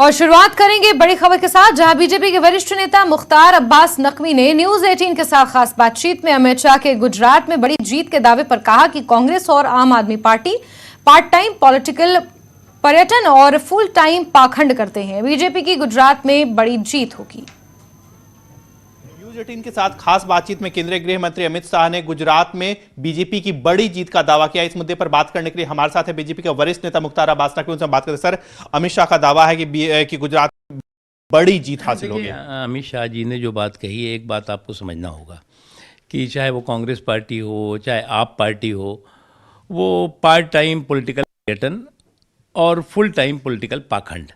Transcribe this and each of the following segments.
और शुरुआत करेंगे बड़ी खबर के साथ, जहां बीजेपी के वरिष्ठ नेता मुख्तार अब्बास नकवी ने न्यूज 18 के साथ खास बातचीत में अमित शाह के गुजरात में बड़ी जीत के दावे पर कहा कि कांग्रेस और आम आदमी पार्टी पार्ट टाइम पॉलिटिकल पर्यटन और फुल टाइम पाखंड करते हैं। बीजेपी की गुजरात में बड़ी जीत होगी। न्यूज 18 के साथ खास बातचीत में केंद्रीय गृह मंत्री अमित शाह ने गुजरात में बीजेपी की बड़ी जीत का दावा किया। इस मुद्दे पर बात करने के लिए हमारे साथ है बीजेपी के वरिष्ठ नेता मुख्तार अब्बास नकवी। उनसे बात करते सर, अमित शाह का दावा है कि गुजरात में बड़ी जीत हासिल होगी। अमित शाह जी ने जो बात कही है, एक बात आपको समझना होगा कि चाहे वो कांग्रेस पार्टी हो, चाहे आप पार्टी हो, वो पार्ट टाइम पॉलिटिकल पर्यटन और फुल टाइम पॉलिटिकल पाखंड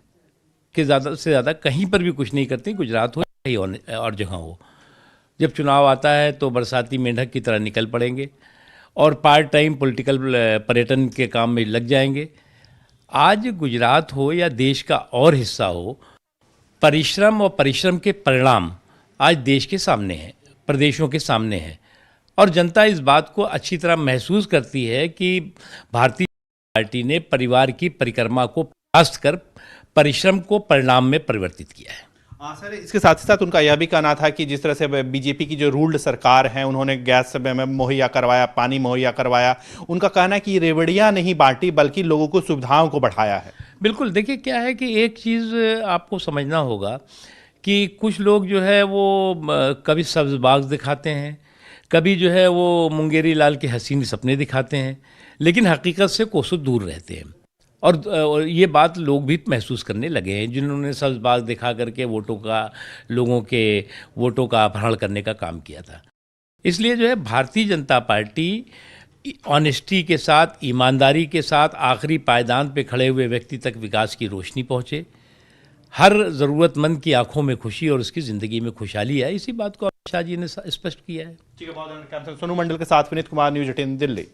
के ज़्यादा से ज़्यादा कहीं पर भी कुछ नहीं करती। गुजरात हो या और जगह हो, जब चुनाव आता है तो बरसाती मेंढक की तरह निकल पड़ेंगे और पार्ट टाइम पॉलिटिकल पर्यटन के काम में लग जाएंगे। आज गुजरात हो या देश का और हिस्सा हो, परिश्रम और परिश्रम के परिणाम आज देश के सामने हैं, प्रदेशों के सामने हैं और जनता इस बात को अच्छी तरह महसूस करती है कि भारतीय पार्टी ने परिवार की परिक्रमा को परास्त कर परिश्रम को परिणाम में परिवर्तित किया है। सर, इसके साथ ही साथ उनका यह भी कहना था कि जिस तरह से बीजेपी की जो रूल्ड सरकार है, उन्होंने गैस मुहैया करवाया, पानी मुहैया करवाया, उनका कहना है कि रेवड़ियां नहीं बांटी बल्कि लोगों को सुविधाओं को बढ़ाया है। बिल्कुल, देखिए क्या है कि एक चीज़ आपको समझना होगा कि कुछ लोग जो है वो कभी सब्ज बाग दिखाते हैं, कभी जो है वो मुंगेरी लाल के हसीन सपने दिखाते हैं, लेकिन हकीकत से कोसों दूर रहते हैं। और ये बात लोग भी महसूस करने लगे हैं, जिन्होंने सब्ज बाग दिखा करके लोगों के वोटों का अपहरण करने का काम किया था। इसलिए जो है भारतीय जनता पार्टी ऑनेस्टी के साथ, ईमानदारी के साथ आखिरी पायदान पे खड़े हुए व्यक्ति तक विकास की रोशनी पहुँचे, हर ज़रूरतमंद की आंखों में खुशी और उसकी ज़िंदगी में खुशहाली है। इसी बात को अमित शाह जी ने स्पष्ट किया है। ठीक है, बहुत सोनू मंडल के साथ विनीत कुमार, न्यूज 18 दिल्ली।